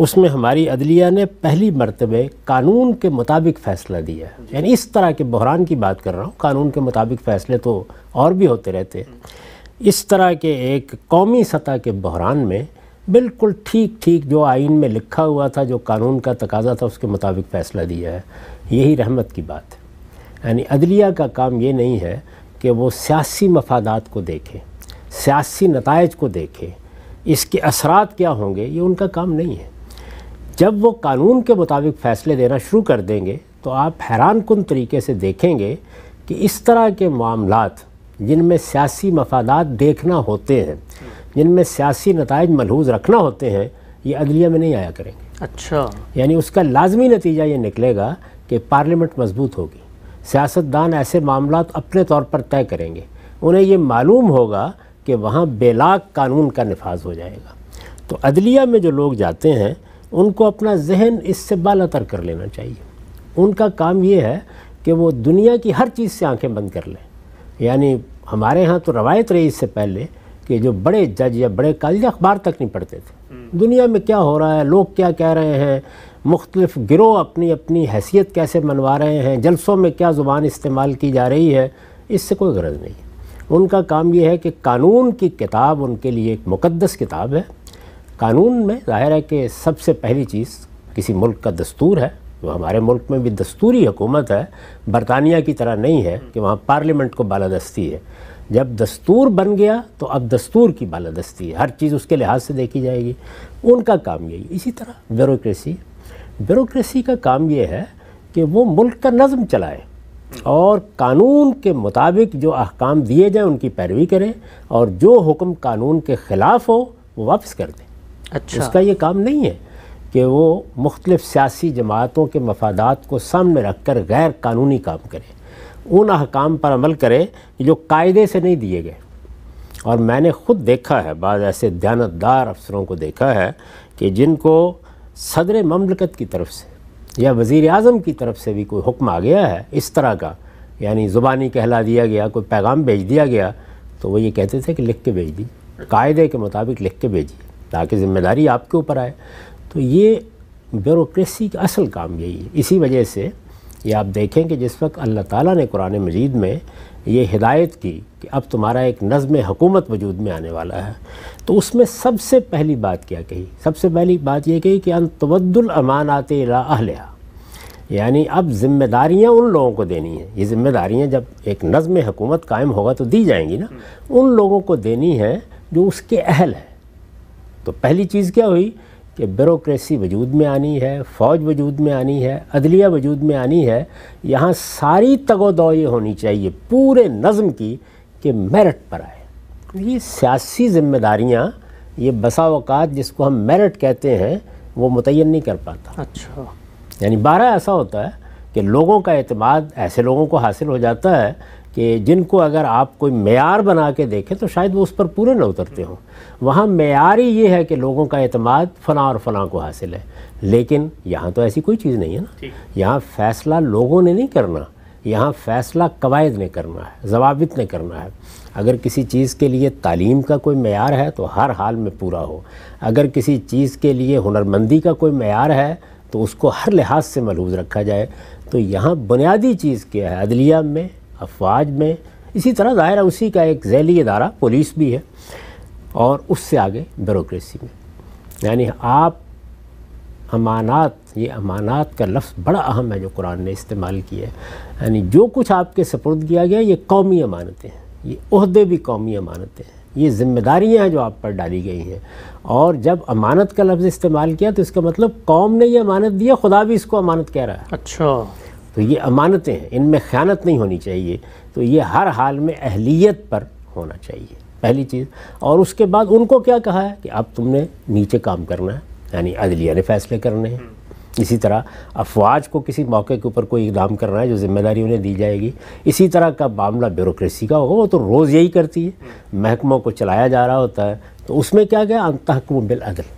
اس میں ہماری عدلیہ نے پہلی مرتبہ قانون کے مطابق فیصلہ دیا ہے. یعنی اس طرح کے بحران کی بات کر رہا ہوں، قانون کے مطابق فیصلے تو اور بھی ہوتے رہتے ہیں. اس طرح کے ایک قومی سطح کے بحران میں بالکل ٹھیک جو آئین میں لکھا ہوا تھا، جو قانون کا تقاضا تھا، اس کے مطابق فیصلہ دیا ہے. یہی رحمت کی بات ہے. یعنی عدلیہ کا کام یہ نہیں ہے کہ وہ سیاسی مفادات کو دیکھے، سیاسی نتائج کو دیکھے، اس کے اثرات کیا ہوں گے، یہ ان کا کام نہیں ہے. جب وہ قانون کے مطابق فیصلے دینا شروع کر دیں گے تو آپ حیران کن طریقے سے دیکھیں گے کہ اس طرح کے معاملات جن میں سیاسی مفادات دیکھنا ہوتے ہیں، جن میں سیاسی نتائج ملحوظ رکھنا ہوتے ہیں، یہ عدلیہ میں نہیں آیا کریں گے. اچھا، یعنی اس کا لازمی نتیجہ یہ نکلے گا کہ پارلیمنٹ مضبوط ہوگی، سیاستدان ایسے معاملات اپنے طور پر طے کریں گے، انہیں یہ معلوم ہوگا کہ وہاں بے لاگ قانون کا نفاذ ہو جائے گا. تو عدلیہ میں جو لوگ جاتے ہیں ان کو اپنا ذہن اس سے بالا تر کر لینا چاہیے. ان کا کام یہ ہے کہ وہ دنیا کی ہر چیز سے آنکھیں بند کر لیں. یعنی ہمارے ہاں تو روایت رہی اس سے پہلے کہ جو بڑے جج یا بڑے قاضی اخبار تک نہیں پڑھتے تھے. دنیا میں کیا ہو رہا ہے، لوگ کیا کہہ رہے ہیں، مختلف گروہ اپنی اپنی حیثیت کیسے منوا رہے ہیں، جلسوں میں کیا زبان استعمال کی جا رہی ہے، اس سے کوئی غرض نہیں. ان کا کام یہ ہے کہ قانون کی کتاب ان کے لیے ایک مقدس کتاب ہے. قانون میں ظاہر ہے کہ سب سے پہلی چیز کسی ملک کا دستور ہے. وہ ہمارے ملک میں بھی دستوری حکومت ہے، برطانیہ کی طرح نہیں ہے کہ وہاں پارلیمنٹ کو بالادستی ہے. جب دستور بن گیا تو اب دستور کی بالادستی ہے، ہر چیز اس کے لحاظ سے دیکھی جائے گی. ان کا کام یہی. اسی طرح بیوروکریسی کا کام یہ ہے کہ وہ ملک کا نظم چلائے اور قانون کے مطابق جو احکام دیے جائیں ان کی پیروی کرے، اور جو حکم قانون کے خلاف ہو وہ واپس کر دیں. اچھا، اس کا یہ کام نہیں ہے کہ وہ مختلف سیاسی جماعتوں کے مفادات کو سامنے رکھ کر غیر قانونی کام کرے، ان احکام پر عمل کرے جو قاعدے سے نہیں دیے گئے. اور میں نے خود دیکھا ہے، بعض ایسے دیانتدار افسروں کو دیکھا ہے کہ جن کو صدر مملکت کی طرف سے یا وزیر اعظم کی طرف سے بھی کوئی حکم آ گیا ہے اس طرح کا، یعنی زبانی کہلا دیا گیا، کوئی پیغام بھیج دیا گیا، تو وہ یہ کہتے تھے کہ لکھ کے بھیج دیجیے، قاعدے کے مطابق لکھ کے بھیجیے تاکہ ذمہ داری آپ کے اوپر آئے. تو یہ بیوروکریسی کا اصل کام یہی ہے. اسی وجہ سے یہ آپ دیکھیں کہ جس وقت اللہ تعالیٰ نے قرآن مجید میں یہ ہدایت کی کہ اب تمہارا ایک نظم حکومت وجود میں آنے والا ہے، تو اس میں سب سے پہلی بات کیا کہی؟ سب سے پہلی بات یہ کہی کہ ان تود الامانات الی اہلہا. یعنی اب ذمہ داریاں ان لوگوں کو دینی ہیں. یہ ذمہ داریاں جب ایک نظم حکومت قائم ہوگا تو دی جائیں گی نا، ان لوگوں کو دینی ہے جو اس کے اہل ہیں. تو پہلی چیز کیا ہوئی کہ بیوروکریسی وجود میں آنی ہے، فوج وجود میں آنی ہے، عدلیہ وجود میں آنی ہے. یہاں ساری تگ و دو یہ ہونی چاہیے پورے نظم کی کہ میرٹ پر آئے. یہ سیاسی ذمہ داریاں یہ بسا اوقات جس کو ہم میرٹ کہتے ہیں وہ متعین نہیں کر پاتا. اچھا، یعنی بارہ ایسا ہوتا ہے کہ لوگوں کا اعتماد ایسے لوگوں کو حاصل ہو جاتا ہے کہ جن کو اگر آپ کوئی معیار بنا کے دیکھیں تو شاید وہ اس پر پورے نہ اترتے ہوں. وہاں معیار ہی یہ ہے کہ لوگوں کا اعتماد فلاں اور فلاں کو حاصل ہے. لیکن یہاں تو ایسی کوئی چیز نہیں ہے نا. یہاں فیصلہ لوگوں نے نہیں کرنا، یہاں فیصلہ قواعد نے کرنا ہے، ضوابط نے کرنا ہے. اگر کسی چیز کے لیے تعلیم کا کوئی معیار ہے تو ہر حال میں پورا ہو. اگر کسی چیز کے لیے ہنرمندی کا کوئی معیار ہے تو اس کو ہر لحاظ سے ملحوظ رکھا جائے. تو یہاں بنیادی چیز کیا ہے؟ عدلیہ میں، افواج میں، اسی طرح ظاہر ہے اسی کا ایک ذیلی ادارہ پولیس بھی ہے، اور اس سے آگے بیوروکریسی میں. یعنی آپ امانات، یہ امانات کا لفظ بڑا اہم ہے جو قرآن نے استعمال کیا ہے. یعنی جو کچھ آپ کے سپرد کیا گیا یہ قومی امانتیں ہیں، یہ عہدے بھی قومی امانتیں ہیں، یہ ذمہ داریاں ہیں جو آپ پر ڈالی گئی ہیں. اور جب امانت کا لفظ استعمال کیا تو اس کا مطلب قوم نے یہ امانت دیا، خدا بھی اس کو امانت کہہ رہا ہے. اچھا، تو یہ امانتیں ہیں، ان میں خیانت نہیں ہونی چاہیے. تو یہ ہر حال میں اہلیت پر ہونا چاہیے، پہلی چیز. اور اس کے بعد ان کو کیا کہا ہے کہ اب تم نے نیچے کام کرنا ہے، یعنی عدلیہ نے فیصلے کرنے ہیں. اسی طرح افواج کو کسی موقع کے اوپر کوئی اقدام کرنا ہے جو ذمہ داری انہیں دی جائے گی. اسی طرح کا معاملہ بیوروکریسی کا ہوگا، وہ تو روز یہی کرتی ہے، محکموں کو چلایا جا رہا ہوتا ہے. تو اس میں کیا گیا؟ ان تحکموا بالعدل،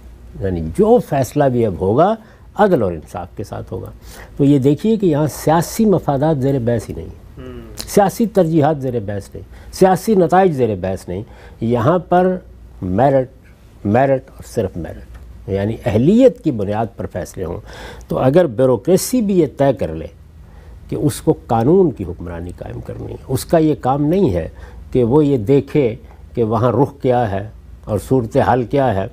یعنی جو فیصلہ بھی اب ہوگا عدل اور انصاف کے ساتھ ہوگا. تو یہ دیکھیے کہ یہاں سیاسی مفادات زیر بحث ہی نہیں، سیاسی ترجیحات زیر بحث نہیں، سیاسی نتائج زیر بحث نہیں. یہاں پر میرٹ اور صرف میرٹ. یعنی اہلیت کی بنیاد پر فیصلے ہوں. تو اگر بیوروکریسی بھی یہ طے کر لے کہ اس کو قانون کی حکمرانی قائم کرنی ہے، اس کا یہ کام نہیں ہے کہ وہ یہ دیکھے کہ وہاں رخ کیا ہے اور صورتحال کیا ہے.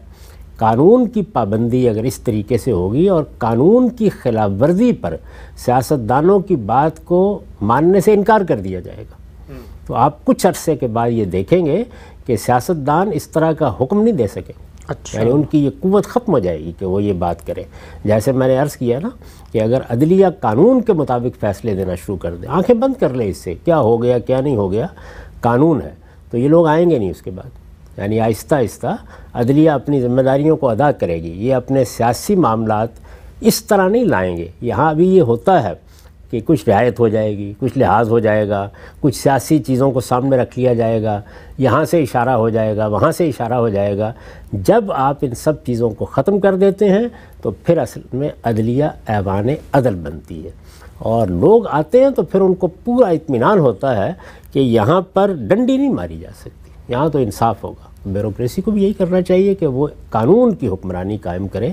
قانون کی پابندی اگر اس طریقے سے ہوگی اور قانون کی خلاف ورزی پر سیاستدانوں کی بات کو ماننے سے انکار کر دیا جائے گا، تو آپ کچھ عرصے کے بعد یہ دیکھیں گے کہ سیاستدان اس طرح کا حکم نہیں دے سکیں. یعنی ان کی یہ قوت ختم ہو جائے گی کہ وہ یہ بات کریں. جیسے میں نے عرض کیا نا کہ اگر عدلیہ قانون کے مطابق فیصلے دینا شروع کر دے، آنکھیں بند کر لے اس سے کیا ہو گیا کیا نہیں ہو گیا، قانون ہے، تو یہ لوگ آئیں گے نہیں اس کے بعد. یعنی آہستہ آہستہ عدلیہ اپنی ذمہ داریوں کو ادا کرے گی. یہ اپنے سیاسی معاملات اس طرح نہیں لائیں گے. یہاں ابھی یہ ہوتا ہے کہ کچھ رعایت ہو جائے گی، کچھ لحاظ ہو جائے گا، کچھ سیاسی چیزوں کو سامنے رکھ لیا جائے گا، یہاں سے اشارہ ہو جائے گا، وہاں سے اشارہ ہو جائے گا. جب آپ ان سب چیزوں کو ختم کر دیتے ہیں تو پھر اصل میں عدلیہ ایوان عدل بنتی ہے، اور لوگ آتے ہیں تو پھر ان کو پورا اطمینان ہوتا ہے کہ یہاں پر ڈنڈی نہیں ماری جا سکتی، یہاں تو انصاف ہوگا. بیوروکریسی کو بھی یہی کرنا چاہیے کہ وہ قانون کی حکمرانی قائم کرے،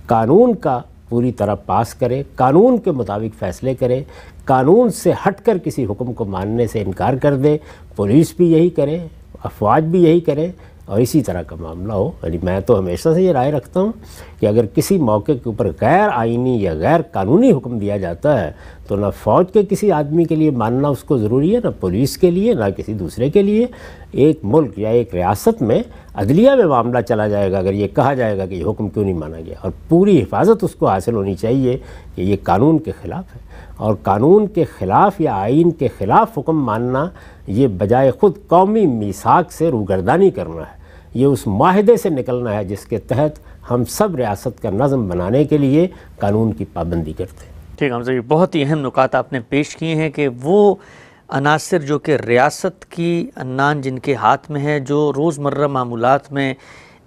قانون کا پوری طرح پاس کرے، قانون کے مطابق فیصلے کرے، قانون سے ہٹ کر کسی حکم کو ماننے سے انکار کر دے. پولیس بھی یہی کرے، افواج بھی یہی کرے، اور اسی طرح کا معاملہ ہو. یعنی میں تو ہمیشہ سے یہ رائے رکھتا ہوں کہ اگر کسی موقع کے اوپر غیر آئینی یا غیر قانونی حکم دیا جاتا ہے تو نہ فوج کے کسی آدمی کے لیے ماننا اس کو ضروری ہے، نہ پولیس کے لیے، نہ کسی دوسرے کے لیے. ایک ملک یا ایک ریاست میں عدلیہ میں معاملہ چلا جائے گا اگر یہ کہا جائے گا کہ یہ حکم کیوں نہیں مانا گیا، اور پوری حفاظت اس کو حاصل ہونی چاہیے کہ یہ قانون کے خلاف ہے. اور قانون کے خلاف یا آئین کے خلاف حکم ماننا یہ بجائے خود قومی میثاق سے روگردانی کرنا ہے. یہ اس معاہدے سے نکلنا ہے جس کے تحت ہم سب ریاست کا نظم بنانے کے لیے قانون کی پابندی کرتے ہیں. ٹھیک ہے حمزہ جی، بہت ہی اہم نکات آپ نے پیش کیے ہیں کہ وہ عناصر جو کہ ریاست کی عنان جن کے ہاتھ میں ہے، جو روزمرہ معمولات میں،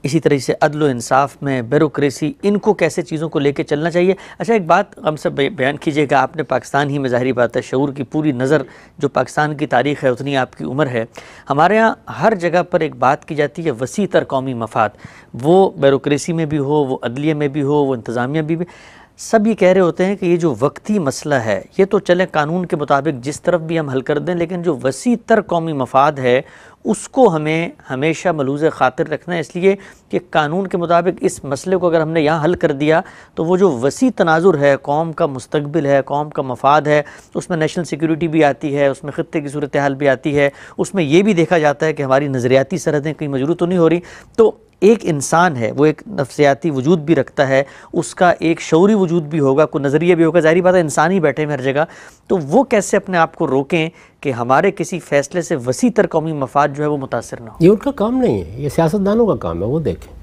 اسی طرح سے عدل و انصاف میں، بیوروکریسی، ان کو کیسے چیزوں کو لے کے چلنا چاہیے. اچھا ایک بات ہم سے بیان کیجئے گا، آپ نے پاکستان ہی میں ظاہری بات ہے شعور کی پوری نظر جو پاکستان کی تاریخ ہے اتنی آپ کی عمر ہے. ہمارے ہاں ہر جگہ پر ایک بات کی جاتی ہے وسیع تر قومی مفاد، وہ بیوروکریسی میں بھی ہو، وہ عدلیہ میں بھی ہو، وہ انتظامیہ بھی سب یہ کہہ رہے ہوتے ہیں کہ یہ جو وقتی مسئلہ ہے یہ تو چلے قانون کے مطابق جس طرف بھی ہم حل کر دیں، لیکن جو وسیع تر قومی مفاد ہے اس کو ہمیں ہمیشہ ملحوظ خاطر رکھنا ہے، اس لیے کہ قانون کے مطابق اس مسئلے کو اگر ہم نے یہاں حل کر دیا تو وہ جو وسیع تناظر ہے، قوم کا مستقبل ہے، قوم کا مفاد ہے، اس میں نیشنل سیکیورٹی بھی آتی ہے، اس میں خطے کی صورتحال بھی آتی ہے، اس میں یہ بھی دیکھا جاتا ہے کہ ہماری نظریاتی سرحدیں کہیں مجروح تو نہیں ہو رہی. تو ایک انسان ہے، وہ ایک نفسیاتی وجود بھی رکھتا ہے، اس کا ایک شعوری وجود بھی ہوگا، کوئی نظریہ بھی ہوگا. ظاہری بات ہے انسان ہی بیٹھے ہیں ہر جگہ، تو وہ کیسے اپنے آپ کو روکیں کہ ہمارے کسی فیصلے سے وسیع تر قومی مفاد جو ہے وہ متاثر نہ ہو؟ یہ ان کا کام نہیں ہے، یہ سیاستدانوں کا کام ہے. وہ دیکھیں،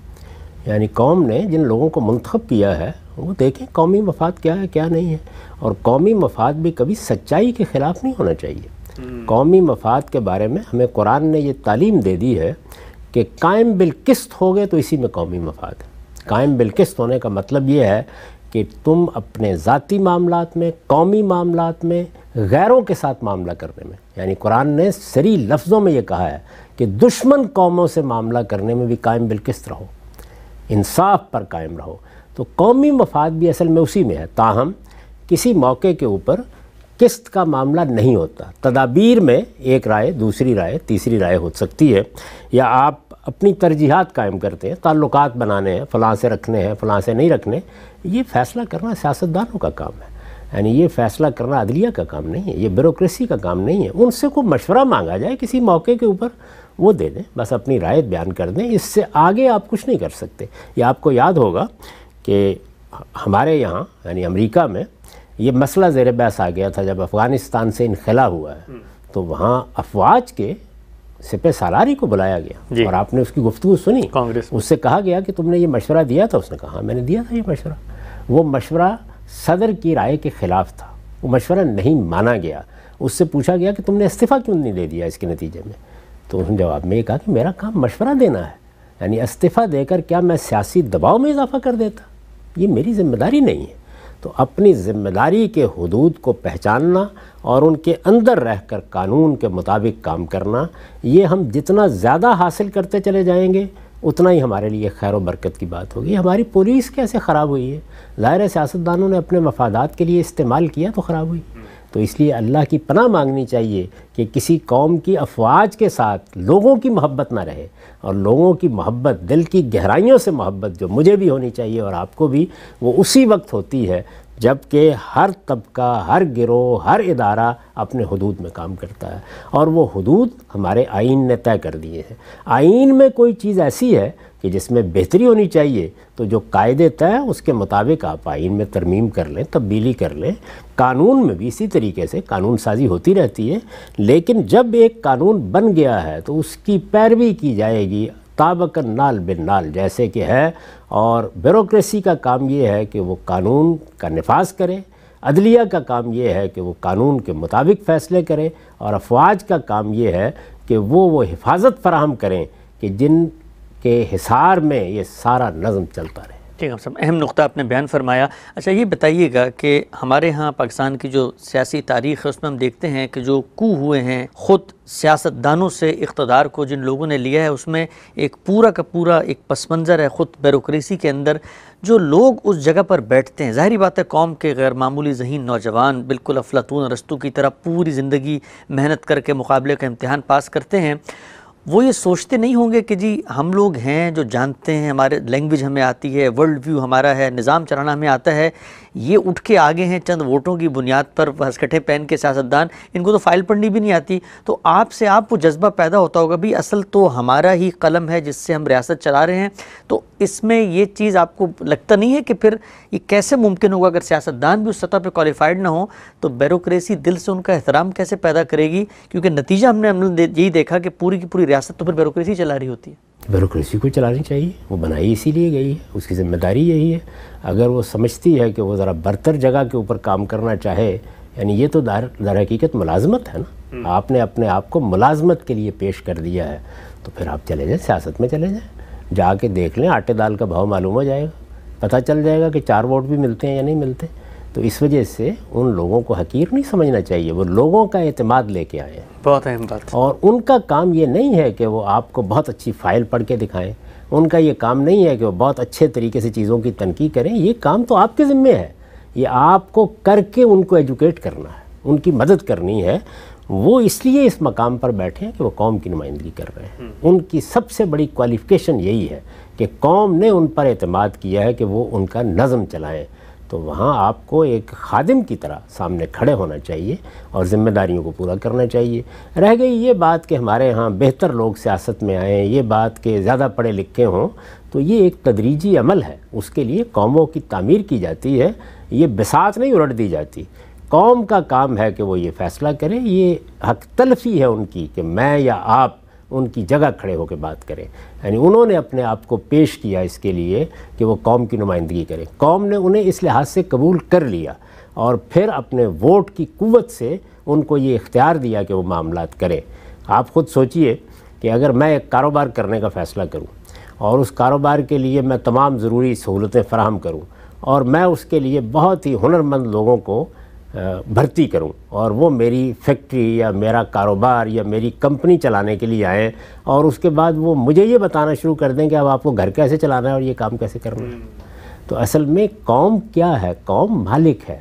یعنی قوم نے جن لوگوں کو منتخب کیا ہے وہ دیکھیں قومی مفاد کیا ہے کیا نہیں ہے. اور قومی مفاد بھی کبھی سچائی کے خلاف نہیں ہونا چاہیے. قومی مفاد کے بارے میں ہمیں قرآن نے یہ تعلیم دے دی ہے کہ قائم بالقسط ہو گئے تو اسی میں قومی مفاد ہے. قائم بالقسط ہونے کا مطلب یہ ہے کہ تم اپنے ذاتی معاملات میں، قومی معاملات میں، غیروں کے ساتھ معاملہ کرنے میں، یعنی قرآن نے صریح لفظوں میں یہ کہا ہے کہ دشمن قوموں سے معاملہ کرنے میں بھی قائم بالقسط رہو، انصاف پر قائم رہو. تو قومی مفاد بھی اصل میں اسی میں ہے. تاہم کسی موقع کے اوپر قسط کا معاملہ نہیں ہوتا. تدابیر میں ایک رائے، دوسری رائے، تیسری رائے ہو سکتی ہے، یا آپ اپنی ترجیحات قائم کرتے ہیں، تعلقات بنانے ہیں، فلاں سے رکھنے ہیں، فلاں سے نہیں رکھنے. یہ فیصلہ کرنا سیاستدانوں کا کام ہے. یعنی یہ فیصلہ کرنا عدلیہ کا کام نہیں ہے، یہ بیوروکریسی کا کام نہیں ہے. ان سے کوئی مشورہ مانگا جائے کسی موقع کے اوپر، وہ دے دیں، بس اپنی رائے بیان کر دیں. اس سے آگے آپ کچھ نہیں کر سکتے. یہ آپ کو یاد ہوگا کہ ہمارے یہاں یعنی امریکہ میں یہ مسئلہ زیر بحث آ گیا تھا جب افغانستان سے انخلا ہوا ہے، تو وہاں افواج کے سپہ سالاری کو بلایا گیا اور آپ نے اس کی گفتگو سنی. اس سے کہا گیا کہ تم نے یہ مشورہ دیا تھا. اس نے کہا میں نے دیا تھا یہ مشورہ. وہ مشورہ صدر کی رائے کے خلاف تھا، وہ مشورہ نہیں مانا گیا. اس سے پوچھا گیا کہ تم نے استعفیٰ کیوں نہیں دے دیا اس کے نتیجے میں؟ تو اس نے جواب میں یہ کہا کہ میرا کام مشورہ دینا ہے. یعنی استعفیٰ دے کر کیا میں سیاسی دباؤ میں اضافہ کر دیتا؟ یہ میری ذمہ داری نہیں ہے. تو اپنی ذمہ داری کے حدود کو پہچاننا اور ان کے اندر رہ کر قانون کے مطابق کام کرنا، یہ ہم جتنا زیادہ حاصل کرتے چلے جائیں گے اتنا ہی ہمارے لیے خیر و برکت کی بات ہوگی۔ ہماری پولیس کیسے خراب ہوئی ہے؟ ظاہر ہے سیاستدانوں نے اپنے مفادات کے لیے استعمال کیا تو خراب ہوئی۔ تو اس لیے اللہ کی پناہ مانگنی چاہیے کہ کسی قوم کی افواج کے ساتھ لوگوں کی محبت نہ رہے، اور لوگوں کی محبت، دل کی گہرائیوں سے محبت جو مجھے بھی ہونی چاہیے اور آپ کو بھی، وہ اسی وقت ہوتی ہے جب کہ ہر طبقہ، ہر گروہ، ہر ادارہ اپنے حدود میں کام کرتا ہے، اور وہ حدود ہمارے آئین نے طے کر دیے ہیں۔ آئین میں کوئی چیز ایسی ہے کہ جس میں بہتری ہونی چاہیے تو جو قاعدے طے ہیں اس کے مطابق آپ آئین میں ترمیم کر لیں، تبدیلی کر لیں۔ قانون میں بھی اسی طریقے سے قانون سازی ہوتی رہتی ہے، لیکن جب ایک قانون بن گیا ہے تو اس کی پیروی کی جائے گی طابق النال بالنال جیسے کہ ہے، اور بیوروکریسی کا کام یہ ہے کہ وہ قانون کا نفاذ کرے، عدلیہ کا کام یہ ہے کہ وہ قانون کے مطابق فیصلے کرے، اور افواج کا کام یہ ہے کہ وہ حفاظت فراہم کریں کہ جن کے حصار میں یہ سارا نظم چلتا رہے۔ ٹھیک ہے صاحب، اہم نقطہ آپ نے بیان فرمایا۔ اچھا یہ بتائیے گا کہ ہمارے ہاں پاکستان کی جو سیاسی تاریخ ہے اس میں ہم دیکھتے ہیں کہ جو کو ہوئے ہیں خود سیاستدانوں سے اقتدار کو جن لوگوں نے لیا ہے، اس میں ایک پورا کا پورا ایک پس منظر ہے خود بیوروکریسی کے اندر۔ جو لوگ اس جگہ پر بیٹھتے ہیں، ظاہری بات ہے قوم کے غیر معمولی ذہین نوجوان بالکل افلاطون ارسطو کی طرح پوری زندگی محنت کر کے مقابلے کا امتحان پاس کرتے ہیں، وہ یہ سوچتے نہیں ہوں گے کہ جی ہم لوگ ہیں جو جانتے ہیں، ہمارے لینگویج ہمیں آتی ہے، ورلڈ ویو ہمارا ہے، نظام چلانا ہمیں آتا ہے، یہ اٹھ کے آگے ہیں چند ووٹوں کی بنیاد پر ہسکٹے پہن کے سیاستدان، ان کو تو فائل پڑھنی بھی نہیں آتی۔ تو آپ سے آپ وہ جذبہ پیدا ہوتا ہوگا بھی اصل تو ہمارا ہی قلم ہے جس سے ہم ریاست چلا رہے ہیں۔ تو اس میں یہ چیز آپ کو لگتا نہیں ہے کہ پھر یہ کیسے ممکن ہوگا اگر سیاستدان بھی اس سطح پہ کوالیفائڈ نہ ہوں تو بیوروکریسی دل سے ان کا احترام کیسے پیدا کرے گی؟ کیونکہ نتیجہ ہم نے یہی دیکھا کہ پوری کی پوری ریاست تو پھر بیوروکریسی چلا رہی ہوتی ہے۔ بیوروکریسی کو چلانی چاہیے، وہ بنائی اسی لیے گئی ہے، اس کی ذمہ داری یہی ہے۔ اگر وہ سمجھتی ہے کہ وہ ذرا برتر جگہ کے اوپر کام کرنا چاہے، یعنی یہ تو در حقیقت ملازمت ہے نا، آپ نے اپنے آپ کو ملازمت کے لیے پیش کر دیا ہے، تو پھر آپ چلے جائیں، سیاست میں چلے جائیں، جا کے دیکھ لیں، آٹے دال کا بھاؤ معلوم ہو جائے گا، پتہ چل جائے گا کہ 4 ووٹ بھی ملتے ہیں یا نہیں ملتے۔ تو اس وجہ سے ان لوگوں کو حقیر نہیں سمجھنا چاہیے، وہ لوگوں کا اعتماد لے کے آئے ہیں، بہت اہم بات۔ اور ان کا کام یہ نہیں ہے کہ وہ آپ کو بہت اچھی فائل پڑھ کے دکھائیں، ان کا یہ کام نہیں ہے کہ وہ بہت اچھے طریقے سے چیزوں کی تنقید کریں، یہ کام تو آپ کے ذمہ ہے، یہ آپ کو کر کے ان کو ایجوکیٹ کرنا ہے، ان کی مدد کرنی ہے۔ وہ اس لیے اس مقام پر بیٹھے ہیں کہ وہ قوم کی نمائندگی کر رہے ہیں، ان کی سب سے بڑی کوالیفیکیشن یہی ہے کہ قوم نے ان پر اعتماد کیا ہے کہ وہ ان کا نظم چلائیں۔ تو وہاں آپ کو ایک خادم کی طرح سامنے کھڑے ہونا چاہیے اور ذمہ داریوں کو پورا کرنا چاہیے۔ رہ گئی یہ بات کہ ہمارے ہاں بہتر لوگ سیاست میں آئیں، یہ بات کہ زیادہ پڑھے لکھے ہوں، تو یہ ایک تدریجی عمل ہے، اس کے لیے قوموں کی تعمیر کی جاتی ہے، یہ بساط نہیں الٹ دی جاتی۔ قوم کا کام ہے کہ وہ یہ فیصلہ کرے، یہ حق تلفی ہے ان کی کہ میں یا آپ ان کی جگہ کھڑے ہو کے بات کریں، یعنی انہوں نے اپنے آپ کو پیش کیا اس کے لیے کہ وہ قوم کی نمائندگی کریں، قوم نے انہیں اس لحاظ سے قبول کر لیا اور پھر اپنے ووٹ کی قوت سے ان کو یہ اختیار دیا کہ وہ معاملات کریں۔ آپ خود سوچئے کہ اگر میں ایک کاروبار کرنے کا فیصلہ کروں اور اس کاروبار کے لیے میں تمام ضروری سہولتیں فراہم کروں اور میں اس کے لیے بہت ہی ہنرمند لوگوں کو بھرتی کروں اور وہ میری فیکٹری یا میرا کاروبار یا میری کمپنی چلانے کے لیے آئیں اور اس کے بعد وہ مجھے یہ بتانا شروع کر دیں کہ اب آپ کو گھر کیسے چلانا ہے اور یہ کام کیسے کرنا ہے، تو اصل میں قوم کیا ہے؟ قوم مالک ہے،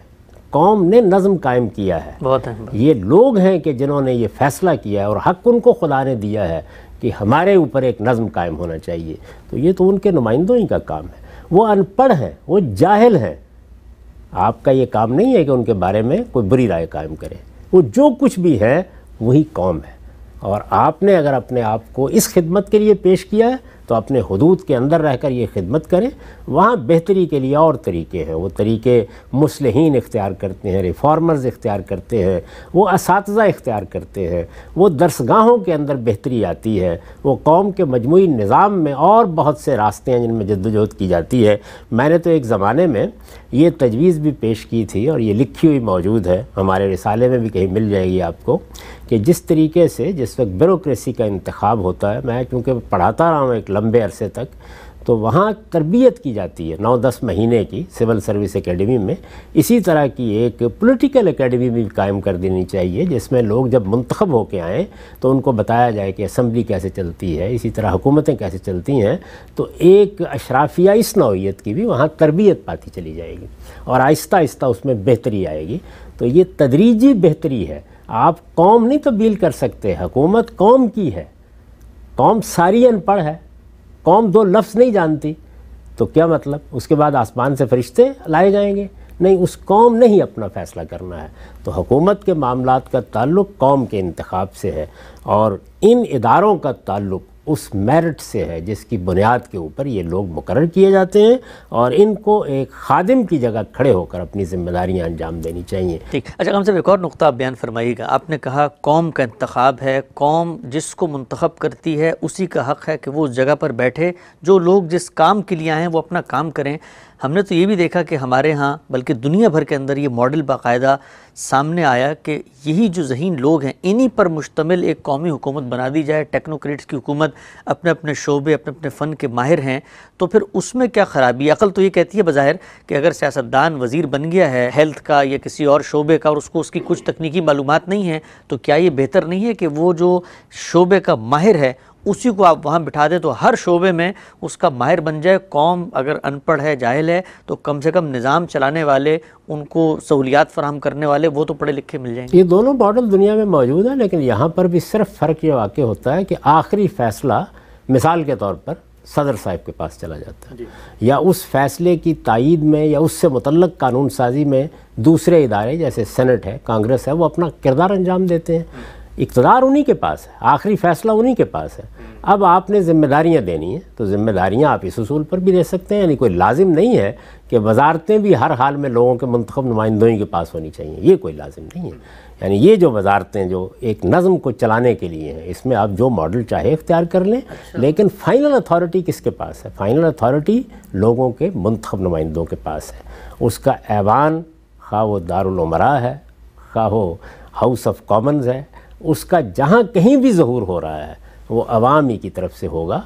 قوم نے نظم قائم کیا ہے، بہت اہم بات۔ یہ لوگ ہیں کہ جنہوں نے یہ فیصلہ کیا ہے اور حق ان کو خدا نے دیا ہے کہ ہمارے اوپر ایک نظم قائم ہونا چاہیے، تو یہ تو ان کے نمائندوں ہی کا کام ہے۔ وہ ان پڑھ ہیں، وہ جاہل ہیں، آپ کا یہ کام نہیں ہے کہ ان کے بارے میں کوئی بری رائے قائم کرے، وہ جو کچھ بھی ہے وہی قوم ہے، اور آپ نے اگر اپنے آپ کو اس خدمت کے لیے پیش کیا ہے تو اپنے حدود کے اندر رہ کر یہ خدمت کریں۔ وہاں بہتری کے لیے اور طریقے ہیں، وہ طریقے مصلحین اختیار کرتے ہیں، ریفارمرز اختیار کرتے ہیں، وہ اساتذہ اختیار کرتے ہیں، وہ درسگاہوں کے اندر بہتری آتی ہے، وہ قوم کے مجموعی نظام میں اور بہت سے راستے ہیں جن میں جدوجہد کی جاتی ہے۔ میں نے تو ایک زمانے میں یہ تجویز بھی پیش کی تھی اور یہ لکھی ہوئی موجود ہے، ہمارے رسالے میں بھی کہیں مل جائے گی آپ کو، کہ جس طریقے سے جس وقت بیوروکریسی کا انتخاب ہوتا ہے، میں کیونکہ پڑھاتا رہا ہوں ایک لمبے عرصے تک، تو وہاں تربیت کی جاتی ہے 9-10 مہینے کی سول سروس اکیڈمی میں. اسی طرح کی ایک پولیٹیکل اکیڈمی بھی قائم کر دینی چاہیے جس میں لوگ جب منتخب ہو کے آئیں تو ان کو بتایا جائے کہ اسمبلی کیسے چلتی ہے, اسی طرح حکومتیں کیسے چلتی ہیں. تو ایک اشرافیہ اس نوعیت کی بھی وہاں تربیت پاتی چلی جائے گی اور آہستہ آہستہ اس میں بہتری آئے گی. تو یہ تدریجی بہتری ہے. آپ قوم نہیں تبدیل کر سکتے, حکومت قوم کی ہے. قوم ساری ان پڑھ ہے, قوم 2 لفظ نہیں جانتی, تو کیا مطلب اس کے بعد آسمان سے فرشتے لائے جائیں گے؟ نہیں, اس قوم نے ہی اپنا فیصلہ کرنا ہے. تو حکومت کے معاملات کا تعلق قوم کے انتخاب سے ہے اور ان اداروں کا تعلق اس میرٹ سے ہے جس کی بنیاد کے اوپر یہ لوگ مقرر کیے جاتے ہیں اور ان کو ایک خادم کی جگہ کھڑے ہو کر اپنی ذمہ داریاں انجام دینی چاہیے. ٹھیک. اچھا ہم سے ایک اور نقطہ آپ بیان فرمائیے گا. آپ نے کہا قوم کا انتخاب ہے, قوم جس کو منتخب کرتی ہے اسی کا حق ہے کہ وہ اس جگہ پر بیٹھے, جو لوگ جس کام کے لیے آئے ہیں وہ اپنا کام کریں. ہم نے تو یہ بھی دیکھا کہ ہمارے ہاں بلکہ دنیا بھر کے اندر یہ ماڈل باقاعدہ سامنے آیا کہ یہی جو ذہین لوگ ہیں انہی پر مشتمل ایک قومی حکومت بنا دی جائے. ٹیکنوکریٹس کی حکومت, اپنے اپنے شعبے, اپنے اپنے فن کے ماہر ہیں, تو پھر اس میں کیا خرابی؟ عقل تو یہ کہتی ہے بظاہر کہ اگر سیاستدان وزیر بن گیا ہے ہیلتھ کا یا کسی اور شعبے کا اور اس کو اس کی کچھ تکنیکی معلومات نہیں ہیں, تو کیا یہ بہتر نہیں ہے کہ وہ جو شعبے کا ماہر ہے اسی کو آپ وہاں بٹھا دیں تو ہر شعبے میں اس کا ماہر بن جائے؟ قوم اگر ان پڑھ ہے, جاہل ہے, تو کم سے کم نظام چلانے والے, ان کو سہولیات فراہم کرنے والے وہ تو پڑھے لکھے مل جائیں گے. یہ دونوں ماڈل دنیا میں موجود ہیں, لیکن یہاں پر بھی صرف فرق یہ واقع ہوتا ہے کہ آخری فیصلہ مثال کے طور پر صدر صاحب کے پاس چلا جاتا ہے, یا اس فیصلے کی تائید میں یا اس سے متعلق قانون سازی میں دوسرے ادارے جیسے سینٹ ہے, کانگریس ہے, وہ اپنا کردار انجام دیتے ہیں. اقتدار انہی کے پاس ہے, آخری فیصلہ انہی کے پاس ہے. اب آپ نے ذمہ داریاں دینی ہیں تو ذمہ داریاں آپ اس اصول پر بھی دے سکتے ہیں. یعنی کوئی لازم نہیں ہے کہ وزارتیں بھی ہر حال میں لوگوں کے منتخب نمائندوں ہی کے پاس ہونی چاہیے, یہ کوئی لازم نہیں ہے. یعنی یہ جو وزارتیں جو ایک نظم کو چلانے کے لیے ہیں, اس میں آپ جو ماڈل چاہے اختیار کر لیں, لیکن فائنل اتھارٹی کس کے پاس ہے؟ فائنل اتھارٹی لوگوں کے منتخب نمائندوں کے پاس ہے. اس کا ایوان, خواہ وہ دارالامراء ہے, خواہ وہ ہاؤس آف کامنز ہے, اس کا جہاں کہیں بھی ظہور ہو رہا ہے وہ عوام ہی کی طرف سے ہوگا.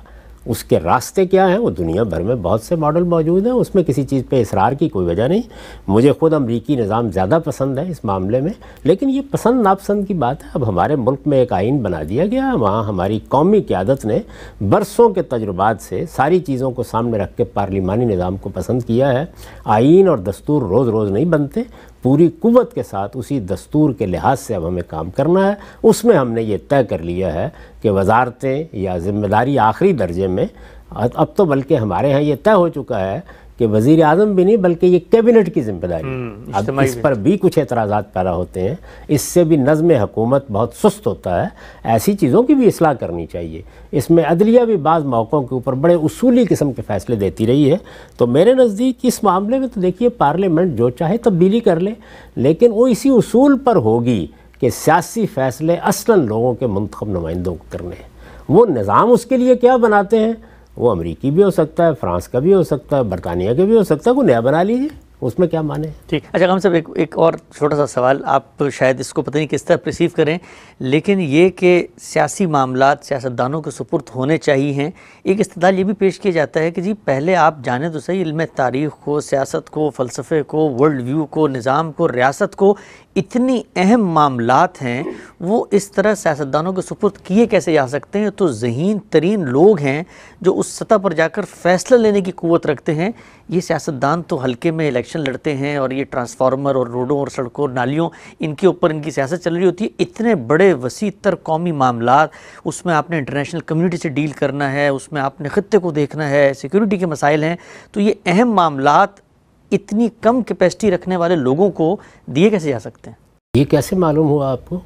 اس کے راستے کیا ہیں وہ دنیا بھر میں بہت سے ماڈل موجود ہیں, اس میں کسی چیز پہ اصرار کی کوئی وجہ نہیں. مجھے خود امریکی نظام زیادہ پسند ہے اس معاملے میں, لیکن یہ پسند ناپسند کی بات ہے. اب ہمارے ملک میں ایک آئین بنا دیا گیا, وہاں ہماری قومی قیادت نے برسوں کے تجربات سے ساری چیزوں کو سامنے رکھ کے پارلیمانی نظام کو پسند کیا ہے. آئین اور دستور روز روز نہیں بنتے, پوری قوت کے ساتھ اسی دستور کے لحاظ سے اب ہمیں کام کرنا ہے. اس میں ہم نے یہ طے کر لیا ہے کہ وزارتیں یا ذمہ داری آخری درجے میں, اب تو بلکہ ہمارے ہاں یہ طے ہو چکا ہے کہ وزیر اعظم بھی نہیں بلکہ یہ کیبنٹ کی ذمہ داری. اب اس پر بھی کچھ اعتراضات پیدا ہوتے ہیں, اس سے بھی نظم حکومت بہت سست ہوتا ہے. ایسی چیزوں کی بھی اصلاح کرنی چاہیے. اس میں عدلیہ بھی بعض موقعوں کے اوپر بڑے اصولی قسم کے فیصلے دیتی رہی ہے. تو میرے نزدیک اس معاملے میں تو دیکھیے پارلیمنٹ جو چاہے تبدیلی کر لے, لیکن وہ اسی اصول پر ہوگی کہ سیاسی فیصلے اصلاً لوگوں کے منتخب نمائندوں کو کرنے ہیں. وہ نظام اس کے لیے کیا بناتے ہیں, وہ امریکی بھی ہو سکتا ہے, فرانس کا بھی ہو سکتا ہے, برطانیہ کا بھی ہو سکتا ہے, کوئی نیا بنا لیجیے, اس میں کیا مانے. ٹھیک. اچھا ہم صاحب ایک اور چھوٹا سا سوال, آپ شاید اس کو پتہ نہیں کس طرح پرسیو کریں, لیکن یہ کہ سیاسی معاملات سیاستدانوں کے سپرد ہونے چاہیے ہیں, ایک استدلال یہ بھی پیش کیا جاتا ہے کہ جی پہلے آپ جانیں تو صحیح علم تاریخ کو, سیاست کو, فلسفے کو, ورلڈ ویو کو, نظام کو, ریاست کو, اتنی اہم معاملات ہیں وہ اس طرح سیاستدانوں کے سپرد کیے کیسے جا سکتے ہیں؟ تو ذہین ترین لوگ ہیں جو اس سطح پر جا کر فیصلہ لینے کی قوت رکھتے ہیں. یہ سیاستدان تو حلقے میں الیکشن لڑتے ہیں اور یہ ٹرانسفارمر اور روڈوں اور سڑکوں اور نالیوں ان کے اوپر ان کی سیاست چل رہی ہوتی ہے. اتنے بڑے وسیع تر قومی معاملات, اس میں آپ نے انٹرنیشنل کمیونٹی سے ڈیل کرنا ہے, اس میں آپ نے خطے کو دیکھنا ہے, سیکیورٹی کے مسائل ہیں, تو یہ اہم معاملات اتنی کم کیپیسٹی رکھنے والے لوگوں کو دیے کیسے جا سکتے ہیں؟ یہ کیسے معلوم ہوا آپ کو؟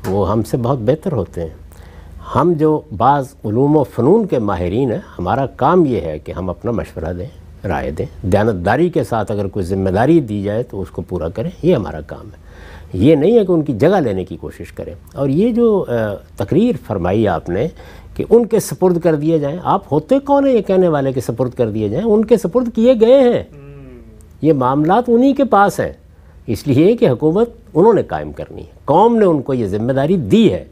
وہ ہم سے بہت بہتر ہوتے ہیں. ہم جو بعض علوم و فنون کے ماہرین ہیں, ہمارا کام یہ ہے کہ ہم اپنا مشورہ دیں, رائے دیں, دیانتداری کے ساتھ اگر کوئی ذمہ داری دی جائے تو اس کو پورا کریں, یہ ہمارا کام ہے. یہ نہیں ہے کہ ان کی جگہ لینے کی کوشش کریں. اور یہ جو تقریر فرمائی آپ نے کہ ان کے سپرد کر دیے جائیں, آپ ہوتے کون ہیں یہ کہنے والے کہ سپرد کر دیے جائیں؟ ان کے سپرد کیے گئے ہیں. یہ معاملات انہی کے پاس ہیں, اس لیے کہ حکومت انہوں نے قائم کرنی ہے, قوم نے ان کو یہ ذمہ داری دی ہے.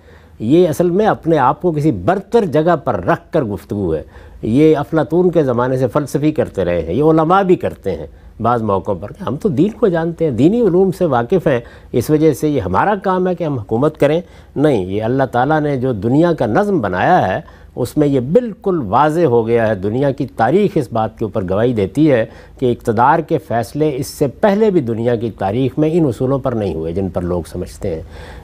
یہ اصل میں اپنے آپ کو کسی برتر جگہ پر رکھ کر گفتگو ہے. یہ افلاطون کے زمانے سے فلسفی کرتے رہے ہیں، یہ علماء بھی کرتے ہیں بعض موقعوں پر، ہم تو دین کو جانتے ہیں، دینی علوم سے واقف ہیں، اس وجہ سے یہ ہمارا کام ہے کہ ہم حکومت کریں. نہیں، یہ اللہ تعالیٰ نے جو دنیا کا نظم بنایا ہے اس میں یہ بالکل واضح ہو گیا ہے. دنیا کی تاریخ اس بات کے اوپر گواہی دیتی ہے کہ اقتدار کے فیصلے اس سے پہلے بھی دنیا کی تاریخ میں ان اصولوں پر نہیں ہوئے جن پر لوگ سمجھتے ہیں.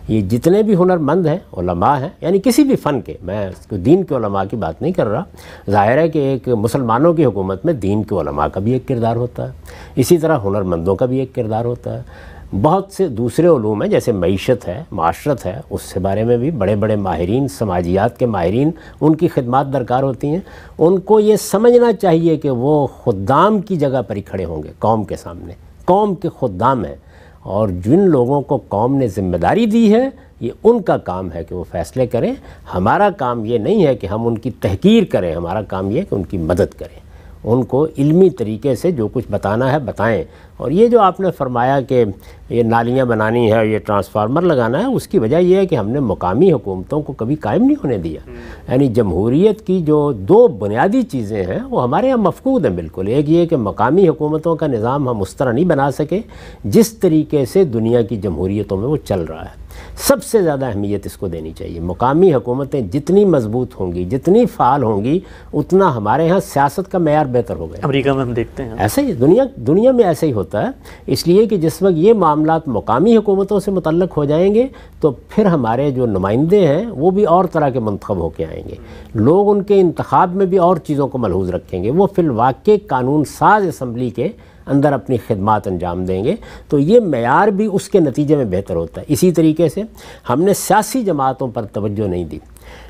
یہ جتنے بھی ہنرمند ہیں، علماء ہیں، یعنی کسی بھی فن کے، میں دین کے علماء کی بات نہیں کر رہا، ظاہر ہے کہ ایک مسلمانوں کی حکومت میں دین کے علماء کا بھی ایک کردار ہوتا ہے، اسی طرح ہنرمندوں کا بھی ایک کردار ہوتا ہے. بہت سے دوسرے علوم ہیں جیسے معیشت ہے، معاشرت ہے، اس سے بارے میں بھی بڑے بڑے ماہرین، سماجیات کے ماہرین، ان کی خدمات درکار ہوتی ہیں. ان کو یہ سمجھنا چاہیے کہ وہ خدام کی جگہ پر ہی کھڑے ہوں گے قوم کے سامنے، قوم کے خدام ہیں، اور جن لوگوں کو قوم نے ذمہ داری دی ہے یہ ان کا کام ہے کہ وہ فیصلے کریں. ہمارا کام یہ نہیں ہے کہ ہم ان کی تحقیر کریں، ہمارا کام یہ ہے کہ ان کی مدد کریں، ان کو علمی طریقے سے جو کچھ بتانا ہے بتائیں. اور یہ جو آپ نے فرمایا کہ یہ نالیاں بنانی ہے، یہ ٹرانسفارمر لگانا ہے، اس کی وجہ یہ ہے کہ ہم نے مقامی حکومتوں کو کبھی قائم نہیں ہونے دیا. یعنی جمہوریت کی جو دو بنیادی چیزیں ہیں وہ ہمارے یہاں مفقود ہیں بالکل. ایک یہ کہ مقامی حکومتوں کا نظام ہم اس طرح نہیں بنا سکے جس طریقے سے دنیا کی جمہوریتوں میں وہ چل رہا ہے. سب سے زیادہ اہمیت اس کو دینی چاہیے. مقامی حکومتیں جتنی مضبوط ہوں گی، جتنی فعال ہوں گی، اتنا ہمارے ہاں سیاست کا معیار بہتر ہو گیا. امریکہ میں ہم دیکھتے ہیں ایسے ہی دنیا میں ایسے ہی ہوتا ہے. اس لیے کہ جس وقت یہ معاملات مقامی حکومتوں سے متعلق ہو جائیں گے تو پھر ہمارے جو نمائندے ہیں وہ بھی اور طرح کے منتخب ہو کے آئیں گے. لوگ ان کے انتخاب میں بھی اور چیزوں کو ملحوظ رکھیں گے. وہ فی الواقع قانون ساز اسمبلی کے اندر اپنی خدمات انجام دیں گے، تو یہ معیار بھی اس کے نتیجے میں بہتر ہوتا ہے. اسی طریقے سے ہم نے سیاسی جماعتوں پر توجہ نہیں دی.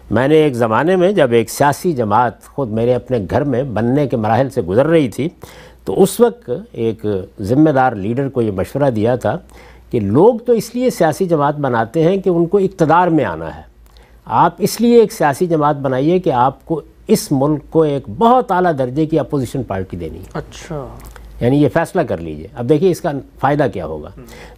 میں نے ایک زمانے میں جب ایک سیاسی جماعت خود میرے اپنے گھر میں بننے کے مراحل سے گزر رہی تھی تو اس وقت ایک ذمہ دار لیڈر کو یہ مشورہ دیا تھا کہ لوگ تو اس لیے سیاسی جماعت بناتے ہیں کہ ان کو اقتدار میں آنا ہے. آپ اس لیے ایک سیاسی جماعت بنائیے کہ آپ کو اس ملک کو ایک بہت اعلیٰ درجے کی اپوزیشن پارٹی دینی ہے. اچھا، یعنی یہ فیصلہ کر لیجئے. اب دیکھیے اس کا فائدہ کیا ہوگا.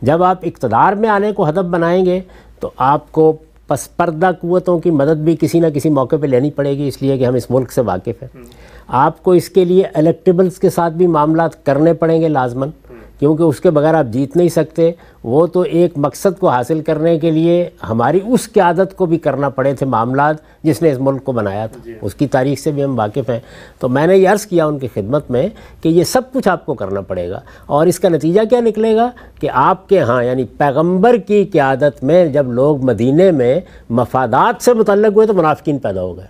جب آپ اقتدار میں آنے کو ہدف بنائیں گے تو آپ کو پس پردہ قوتوں کی مدد بھی کسی نہ کسی موقع پہ لینی پڑے گی، اس لیے کہ ہم اس ملک سے واقف ہیں. آپ کو اس کے لیے الیکٹیبلز کے ساتھ بھی معاملات کرنے پڑیں گے لازماً، کیونکہ اس کے بغیر آپ جیت نہیں سکتے. وہ تو ایک مقصد کو حاصل کرنے کے لیے ہماری اس قیادت کو بھی کرنا پڑے تھے معاملات جس نے اس ملک کو بنایا تھا. اس کی تاریخ سے بھی ہم واقف ہیں. تو میں نے یہ عرض کیا ان کی خدمت میں کہ یہ سب کچھ آپ کو کرنا پڑے گا، اور اس کا نتیجہ کیا نکلے گا کہ آپ کے ہاں یعنی پیغمبر کی قیادت میں جب لوگ مدینے میں مفادات سے متعلق ہوئے تو منافقین پیدا ہو گئے.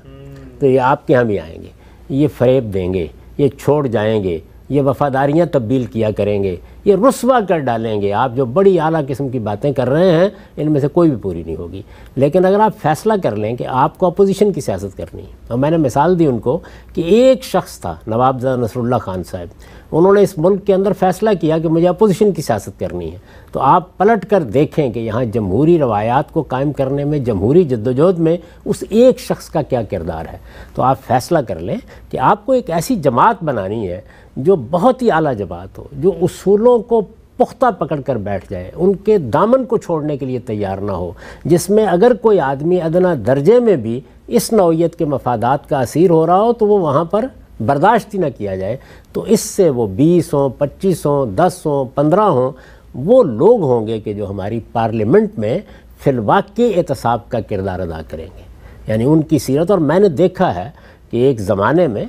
تو یہ آپ کے ہاں بھی آئیں گے، یہ فریب دیں گے، یہ چھوڑ جائیں گے، یہ وفاداریاں تبدیل کیا کریں گے، یہ رسوا کر ڈالیں گے. آپ جو بڑی اعلیٰ قسم کی باتیں کر رہے ہیں ان میں سے کوئی بھی پوری نہیں ہوگی. لیکن اگر آپ فیصلہ کر لیں کہ آپ کو اپوزیشن کی سیاست کرنی ہے، اور میں نے مثال دی ان کو کہ ایک شخص تھا نواب نصر اللہ خان صاحب، انہوں نے اس ملک کے اندر فیصلہ کیا کہ مجھے اپوزیشن کی سیاست کرنی ہے. تو آپ پلٹ کر دیکھیں کہ یہاں جمہوری روایات کو قائم کرنے میں، جمہوری جدوجہد میں اس ایک شخص کا کیا کردار ہے. تو آپ فیصلہ کر لیں کہ آپ کو ایک ایسی جماعت بنانی ہے جو بہت ہی اعلیٰ جماعت ہو، جو اصولوں کو پختہ پکڑ کر بیٹھ جائے، ان کے دامن کو چھوڑنے کے لیے تیار نہ ہو، جس میں اگر کوئی آدمی ادنا درجے میں بھی اس نوعیت کے مفادات کا اسیر ہو رہا ہو تو وہ وہاں پر برداشت ہی نہ کیا جائے. تو اس سے وہ 20 ہوں، 25 ہوں، 10 ہوں، 15 ہوں، وہ لوگ ہوں گے کہ جو ہماری پارلیمنٹ میں فی الواقع احتساب کا کردار ادا کریں گے. یعنی ان کی سیرت. اور میں نے دیکھا ہے کہ ایک زمانے میں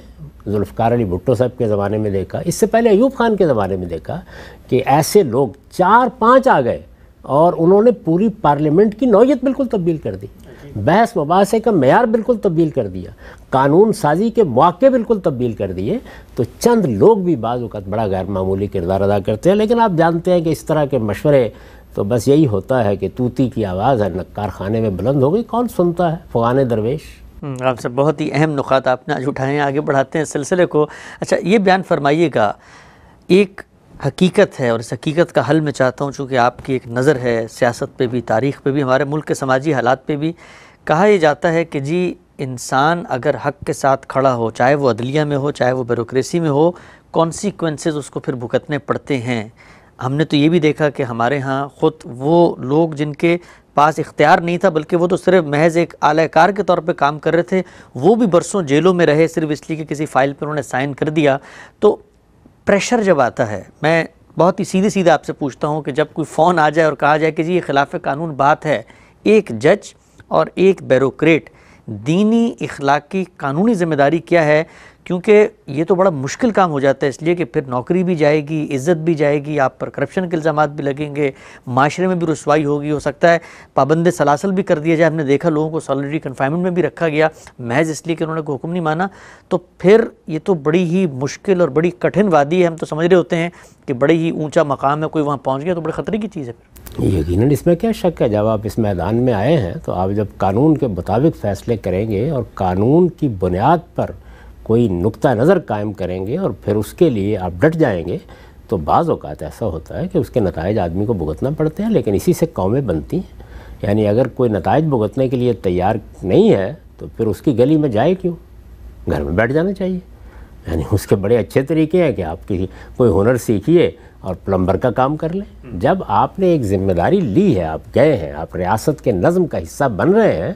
ذوالفقار علی بھٹو صاحب کے زمانے میں دیکھا، اس سے پہلے ایوب خان کے زمانے میں دیکھا کہ ایسے لوگ 4-5 آ گئے اور انہوں نے پوری پارلیمنٹ کی نوعیت بالکل تبدیل کر دی، بحث مباحثے کا معیار بالکل تبدیل کر دیا، قانون سازی کے مواقع بالکل تبدیل کر دیے. تو چند لوگ بھی بعض اوقات بڑا غیر معمولی کردار ادا کرتے ہیں. لیکن آپ جانتے ہیں کہ اس طرح کے مشورے تو بس یہی ہوتا ہے کہ طوطی کی آواز ہے نکار خانے میں بلند ہو گئی، کون سنتا ہے، فغان درویش. آپ سے بہت ہی اہم نکات آپ نے آج اٹھائے ہیں. آگے بڑھاتے ہیں سلسلے کو. اچھا، یہ بیان فرمائیے گا، ایک حقیقت ہے اور اس حقیقت کا حل میں چاہتا ہوں، چونکہ آپ کی ایک نظر ہے سیاست پہ بھی، تاریخ پہ بھی، ہمارے ملک کے سماجی حالات پہ بھی. کہا یہ جاتا ہے کہ جی انسان اگر حق کے ساتھ کھڑا ہو، چاہے وہ عدلیہ میں ہو، چاہے وہ بیوروکریسی میں ہو، کانسیکوینسز اس کو پھر بھگتنے پڑتے ہیں. ہم نے تو یہ بھی دیکھا کہ ہمارے ہاں خود وہ لوگ جن کے پاس اختیار نہیں تھا بلکہ وہ تو صرف محض ایک اعلی کار کے طور پہ کام کر رہے تھے، وہ بھی برسوں جیلوں میں رہے صرف اس لیے کہ کسی فائل پہ انہوں نے سائن کر دیا۔ تو پریشر جب آتا ہے، میں بہت ہی سیدھے سیدھے آپ سے پوچھتا ہوں کہ جب کوئی فون آ جائے اور کہا جائے کہ جی یہ خلاف قانون بات ہے، ایک جج اور ایک بیوروکریٹ، دینی اخلاقی قانونی ذمہ داری کیا ہے؟ کیونکہ یہ تو بڑا مشکل کام ہو جاتا ہے، اس لیے کہ پھر نوکری بھی جائے گی، عزت بھی جائے گی، آپ پر کرپشن کے الزامات بھی لگیں گے، معاشرے میں بھی رسوائی ہوگی، ہو سکتا ہے پابند سلاسل بھی کر دیا جائے۔ ہم نے دیکھا لوگوں کو سالریٹی کنفائنمنٹ میں بھی رکھا گیا محض اس لیے کہ انہوں نے کوئی حکم نہیں مانا۔ تو پھر یہ تو بڑی ہی مشکل اور بڑی کٹھن وادی ہے۔ ہم تو سمجھ رہے ہوتے ہیں کہ بڑی ہی اونچا مقام ہے، کوئی وہاں پہنچ گیا تو بڑے خطرے کی چیز ہے۔ یقیناً اس میں کیا شک ہے، جب آپ اس میدان میں آئے ہیں تو آپ جب قانون کے مطابق فیصلے کریں گے اور قانون کی بنیاد پر کوئی نقطہ نظر قائم کریں گے اور پھر اس کے لیے آپ ڈٹ جائیں گے تو بعض اوقات ایسا ہوتا ہے کہ اس کے نتائج آدمی کو بھگتنا پڑتے ہیں، لیکن اسی سے قومیں بنتی ہیں۔ یعنی اگر کوئی نتائج بھگتنے کے لیے تیار نہیں ہے تو پھر اس کی گلی میں جائے کیوں، گھر میں بیٹھ جانا چاہیے۔ یعنی اس کے بڑے اچھے طریقے ہیں کہ آپ کی کوئی ہنر سیکھیے اور پلمبر کا کام کر لیں۔ جب آپ نے ایک ذمہ داری لی ہے، آپ گئے ہیں، آپ ریاست کے نظم کا حصہ بن رہے ہیں،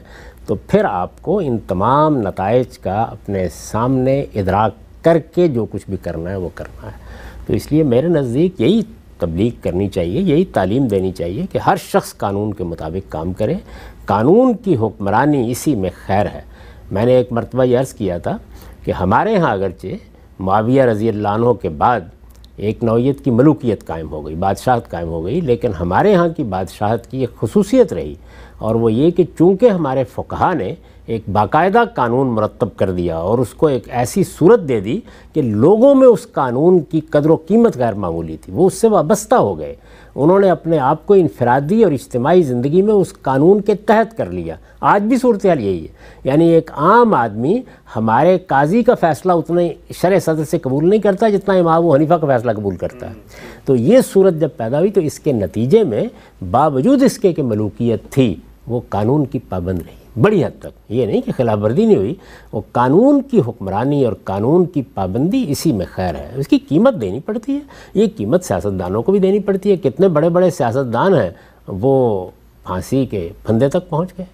تو پھر آپ کو ان تمام نتائج کا اپنے سامنے ادراک کر کے جو کچھ بھی کرنا ہے وہ کرنا ہے۔ تو اس لیے میرے نزدیک یہی تبلیغ کرنی چاہیے، یہی تعلیم دینی چاہیے کہ ہر شخص قانون کے مطابق کام کرے، قانون کی حکمرانی اسی میں خیر ہے۔ میں نے ایک مرتبہ یہ عرض کیا تھا کہ ہمارے ہاں اگرچہ معاویہ رضی اللہ عنہ کے بعد ایک نوعیت کی ملوکیت قائم ہو گئی، بادشاہت قائم ہو گئی، لیکن ہمارے ہاں کی بادشاہت کی ایک خصوصیت رہی، اور وہ یہ کہ چونکہ ہمارے فقہا نے ایک باقاعدہ قانون مرتب کر دیا اور اس کو ایک ایسی صورت دے دی کہ لوگوں میں اس قانون کی قدر و قیمت غیر معمولی تھی، وہ اس سے وابستہ ہو گئے، انہوں نے اپنے آپ کو انفرادی اور اجتماعی زندگی میں اس قانون کے تحت کر لیا۔ آج بھی صورتحال یہی ہے، یعنی ایک عام آدمی ہمارے قاضی کا فیصلہ اتنے شرع صدر سے قبول نہیں کرتا جتنا امام ابو حنیفہ کا فیصلہ قبول کرتا ہے۔ تو یہ صورت جب پیدا ہوئی تو اس کے نتیجے میں باوجود اس کے کہ ملوکیت تھی وہ قانون کی پابند رہی بڑی حد تک، یہ نہیں کہ خلاف ورزی نہیں ہوئی، وہ قانون کی حکمرانی اور قانون کی پابندی اسی میں خیر ہے۔ اس کی قیمت دینی پڑتی ہے، یہ قیمت سیاستدانوں کو بھی دینی پڑتی ہے۔ کتنے بڑے بڑے سیاستدان ہیں وہ پھانسی کے پھندے تک پہنچ گئے،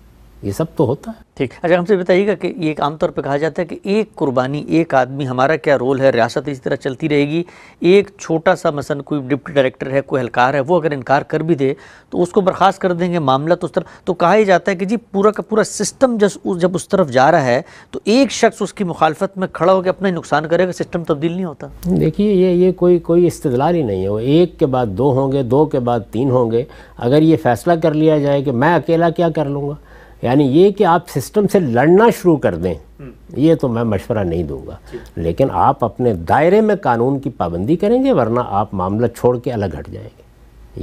یہ سب تو ہوتا ہے۔ ٹھیک، اچھا ہم سے بتائیے گا کہ یہ ایک عام طور پہ کہا جاتا ہے کہ ایک قربانی، ایک آدمی، ہمارا کیا رول ہے، ریاست اسی طرح چلتی رہے گی، ایک چھوٹا سا مثلا کوئی ڈپٹی ڈائریکٹر ہے، کوئی اہلکار ہے، وہ اگر انکار کر بھی دے تو اس کو برخاست کر دیں گے، معاملہ تو اس طرح، تو کہا ہی جاتا ہے کہ جی پورا کا پورا سسٹم جب اس طرف جا رہا ہے تو ایک شخص اس کی مخالفت میں کھڑا ہو کے اپنا ہی نقصان کرے گا، سسٹم تبدیل نہیں ہوتا۔ دیکھیے یہ کوئی استدلال ہی نہیں ہے، وہ ایک کے بعد دو ہوں گے، دو کے بعد تین ہوں گے۔ اگر یہ فیصلہ کر لیا جائے کہ میں اکیلا کیا کر لوں گا، یعنی یہ کہ آپ سسٹم سے لڑنا شروع کر دیں، یہ تو میں مشورہ نہیں دوں گا، لیکن آپ اپنے دائرے میں قانون کی پابندی کریں گے، ورنہ آپ معاملہ چھوڑ کے الگ ہٹ جائیں گے۔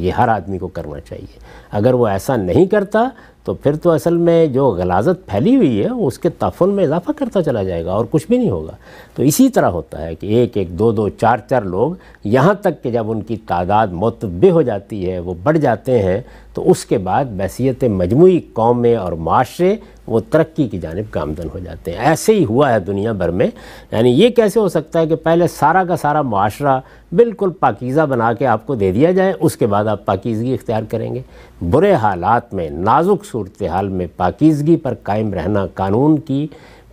یہ ہر آدمی کو کرنا چاہیے۔ اگر وہ ایسا نہیں کرتا تو پھر تو اصل میں جو غلاظت پھیلی ہوئی ہے اس کے تعفن میں اضافہ کرتا چلا جائے گا اور کچھ بھی نہیں ہوگا۔ تو اسی طرح ہوتا ہے کہ ایک ایک، دو دو، چار چار لوگ، یہاں تک کہ جب ان کی تعداد متبع ہو جاتی ہے، وہ بڑھ جاتے ہیں، تو اس کے بعد بحیثیت مجموعی قومیں اور معاشرے وہ ترقی کی جانب گامزن ہو جاتے ہیں۔ ایسے ہی ہوا ہے دنیا بھر میں۔ یعنی یہ کیسے ہو سکتا ہے کہ پہلے سارا کا سارا معاشرہ بالکل پاکیزہ بنا کے آپ کو دے دیا جائے، اس کے بعد آپ پاکیزگی اختیار کریں گے؟ برے حالات میں، نازک صورتحال میں پاکیزگی پر قائم رہنا، قانون کی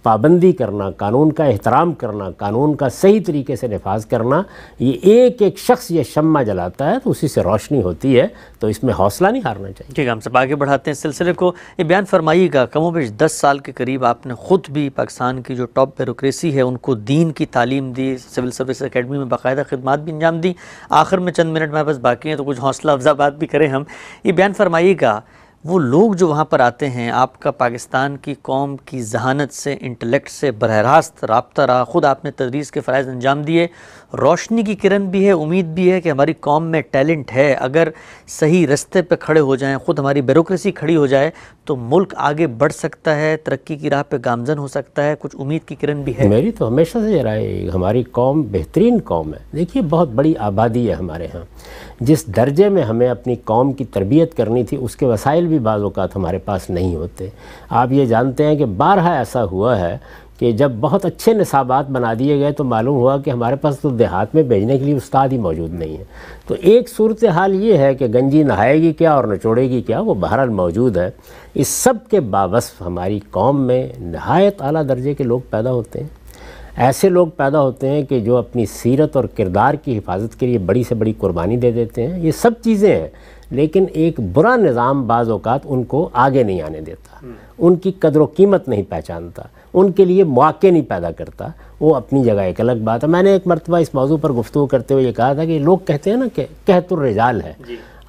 پابندی کرنا، قانون کا احترام کرنا، قانون کا صحیح طریقے سے نفاذ کرنا، یہ ایک ایک شخص یہ شمع جلاتا ہے تو اسی سے روشنی ہوتی ہے، تو اس میں حوصلہ نہیں ہارنا چاہیے۔ ٹھیک ہے، ہم سب آگے بڑھاتے ہیں اس سلسلے کو۔ یہ بیان فرمائیے گا، کم و بیش 10 سال کے قریب آپ نے خود بھی پاکستان کی جو ٹاپ بیوروکریسی ہے ان کو دین کی تعلیم دی، سول سروس اکیڈمی میں باقاعدہ خدمات بھی انجام دی۔ آخر میں چند منٹ ہمارے پاس باقی ہیں تو کچھ حوصلہ افزا بات بھی کریں ہم۔ یہ بیان فرمائیے گا، وہ لوگ جو وہاں پر آتے ہیں، آپ کا پاکستان کی قوم کی ذہانت سے، انٹلیکٹ سے براہ راست رابطہ رہا، خود آپ نے تدریس کے فرائض انجام دیے، روشنی کی کرن بھی ہے، امید بھی ہے کہ ہماری قوم میں ٹیلنٹ ہے، اگر صحیح رستے پہ کھڑے ہو جائیں، خود ہماری بیوروکریسی کھڑی ہو جائے تو ملک آگے بڑھ سکتا ہے، ترقی کی راہ پہ گامزن ہو سکتا ہے، کچھ امید کی کرن بھی ہے۔ میری تو ہمیشہ سے یہ رائے ہے، ہماری قوم بہترین قوم ہے۔ دیکھیے بہت بڑی آبادی ہے ہمارے ہاں، جس درجے میں ہمیں اپنی قوم کی تربیت کرنی تھی اس کے وسائل بھی بعض اوقات ہمارے پاس نہیں ہوتے۔ آپ یہ جانتے ہیں کہ بارہا ایسا ہوا ہے کہ جب بہت اچھے نصابات بنا دیے گئے تو معلوم ہوا کہ ہمارے پاس تو دیہات میں بھیجنے کے لیے استاد ہی موجود نہیں ہے. تو ایک صورتحال یہ ہے کہ گنجی نہائے گی کیا اور نچوڑے گی کیا، وہ بہرحال موجود ہے. اس سب کے باوصف ہماری قوم میں نہایت اعلیٰ درجے کے لوگ پیدا ہوتے ہیں. ایسے لوگ پیدا ہوتے ہیں کہ جو اپنی سیرت اور کردار کی حفاظت کے لیے بڑی سے بڑی قربانی دے دیتے ہیں. یہ سب چیزیں ہیں، لیکن ایک برا نظام بعض اوقات ان کو آگے نہیں آنے دیتا، ان کی قدر و قیمت نہیں پہچانتا، ان کے لیے مواقع نہیں پیدا کرتا. وہ اپنی جگہ ایک الگ بات ہے. میں نے ایک مرتبہ اس موضوع پر گفتگو کرتے ہوئے یہ کہا تھا کہ لوگ کہتے ہیں نا کہ قحط الرجال ہے،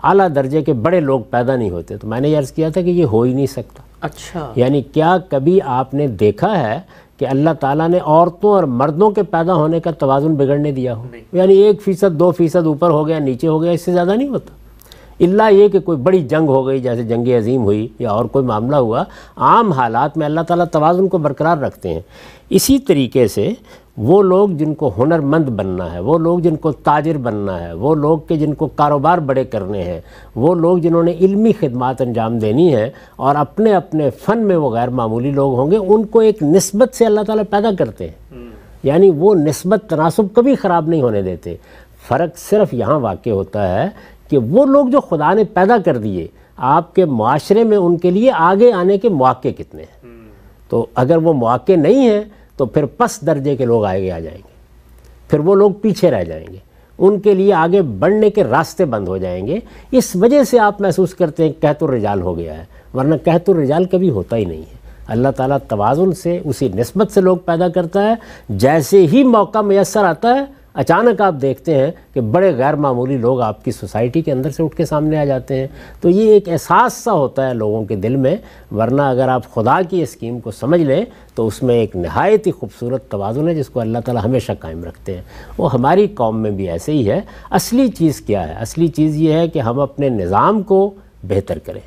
اعلیٰ درجے کے بڑے لوگ پیدا نہیں ہوتے. تو میں نے یہ عرض کیا تھا کہ یہ ہو ہی نہیں سکتا. اچھا، یعنی کیا کبھی آپ نے دیکھا ہے کہ اللہ تعالیٰ نے عورتوں اور مردوں کے پیدا ہونے کا توازن بگڑنے دیا ہو؟ یعنی 1%، 2% اوپر ہو گیا، نیچے ہو گیا، اس سے زیادہ نہیں ہوتا. اللہ یہ کہ کوئی بڑی جنگ ہو گئی، جیسے جنگ عظیم ہوئی یا اور کوئی معاملہ ہوا، عام حالات میں اللہ تعالیٰ توازن کو برقرار رکھتے ہیں. اسی طریقے سے وہ لوگ جن کو ہنر مند بننا ہے، وہ لوگ جن کو تاجر بننا ہے، وہ لوگ کہ جن کو کاروبار بڑے کرنے ہیں، وہ لوگ جنہوں نے علمی خدمات انجام دینی ہے اور اپنے اپنے فن میں وہ غیر معمولی لوگ ہوں گے، ان کو ایک نسبت سے اللہ تعالیٰ پیدا کرتے ہیں. یعنی وہ نسبت تناسب کبھی خراب نہیں ہونے دیتے. فرق صرف یہاں واقع ہوتا ہے کہ وہ لوگ جو خدا نے پیدا کر دیے، آپ کے معاشرے میں ان کے لیے آگے آنے کے مواقع کتنے ہیں. تو اگر وہ مواقع نہیں ہیں تو پھر پس درجے کے لوگ آگے آ جائیں گے، پھر وہ لوگ پیچھے رہ جائیں گے، ان کے لیے آگے بڑھنے کے راستے بند ہو جائیں گے. اس وجہ سے آپ محسوس کرتے ہیں کہ قحط الرجال ہو گیا ہے، ورنہ قحط الرجال کبھی ہوتا ہی نہیں ہے. اللہ تعالیٰ توازن سے، اسی نسبت سے لوگ پیدا کرتا ہے. جیسے ہی موقع میسر آتا ہے، اچانک آپ دیکھتے ہیں کہ بڑے غیر معمولی لوگ آپ کی سوسائٹی کے اندر سے اٹھ کے سامنے آ جاتے ہیں. تو یہ ایک احساس سا ہوتا ہے لوگوں کے دل میں. ورنہ اگر آپ خدا کی اسکیم کو سمجھ لیں تو اس میں ایک نہایت ہی خوبصورت توازن ہے جس کو اللہ تعالیٰ ہمیشہ قائم رکھتے ہیں. وہ ہماری قوم میں بھی ایسے ہی ہے. اصلی چیز کیا ہے؟ اصلی چیز یہ ہے کہ ہم اپنے نظام کو بہتر کریں،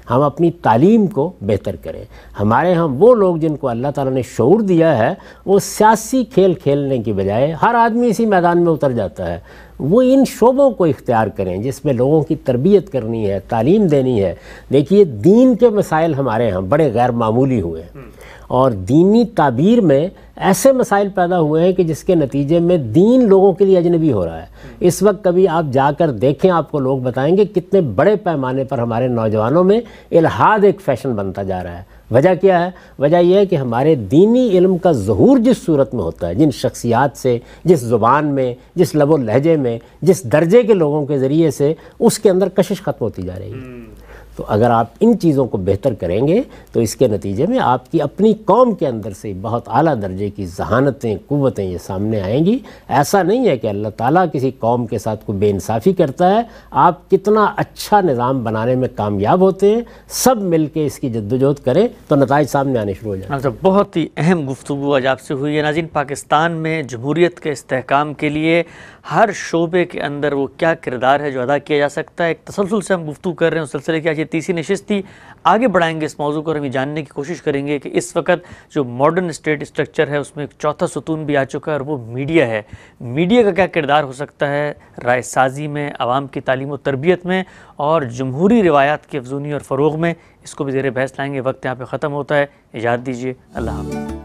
ہم اپنی تعلیم کو بہتر کریں. ہمارے ہاں وہ لوگ جن کو اللہ تعالیٰ نے شعور دیا ہے، وہ سیاسی کھیل کھیلنے کی بجائے، ہر آدمی اسی میدان میں اتر جاتا ہے، وہ ان شعبوں کو اختیار کریں جس میں لوگوں کی تربیت کرنی ہے، تعلیم دینی ہے. دیکھیے دین کے مسائل ہمارے ہاں بڑے غیر معمولی ہوئے ہیں، اور دینی تعبیر میں ایسے مسائل پیدا ہوئے ہیں کہ جس کے نتیجے میں دین لوگوں کے لیے اجنبی ہو رہا ہے. اس وقت کبھی آپ جا کر دیکھیں، آپ کو لوگ بتائیں گے کتنے بڑے پیمانے پر ہمارے نوجوانوں میں الحاد ایک فیشن بنتا جا رہا ہے. وجہ کیا ہے؟ وجہ یہ ہے کہ ہمارے دینی علم کا ظہور جس صورت میں ہوتا ہے، جن شخصیات سے، جس زبان میں، جس لب و لہجے میں، جس درجے کے لوگوں کے ذریعے سے، اس کے اندر کشش ختم ہوتی جا رہی ہے. تو اگر آپ ان چیزوں کو بہتر کریں گے تو اس کے نتیجے میں آپ کی اپنی قوم کے اندر سے بہت اعلیٰ درجے کی ذہانتیں، قوتیں یہ سامنے آئیں گی. ایسا نہیں ہے کہ اللہ تعالیٰ کسی قوم کے ساتھ کوئی بے انصافی کرتا ہے. آپ کتنا اچھا نظام بنانے میں کامیاب ہوتے ہیں، سب مل کے اس کی جدوجہد کریں تو نتائج سامنے آنے شروع ہو جائیں. اچھا، بہت ہی اہم گفتگو آج آپ سے ہوئی ہے. ناظرین، پاکستان میں جمہوریت کے استحکام کے لیے ہر شعبے کے اندر وہ کیا کردار ہے جو ادا کیا جا سکتا ہے، ایک تسلسل سے ہم گفتگو کر رہے ہیں. اس سلسلے کی آج یہ تیسری نشست تھی. آگے بڑھائیں گے اس موضوع کو اور ہم یہ جاننے کی کوشش کریں گے کہ اس وقت جو ماڈرن اسٹیٹ اسٹرکچر ہے اس میں ایک چوتھا ستون بھی آ چکا ہے اور وہ میڈیا ہے. میڈیا کا کیا کردار ہو سکتا ہے رائے سازی میں، عوام کی تعلیم و تربیت میں اور جمہوری روایات کی افزونی اور فروغ میں. اس کو بھی زیر بحث لائیں گے. وقت یہاں پہ ختم ہوتا ہے. اجازت دیجیے. اللہ حافظ.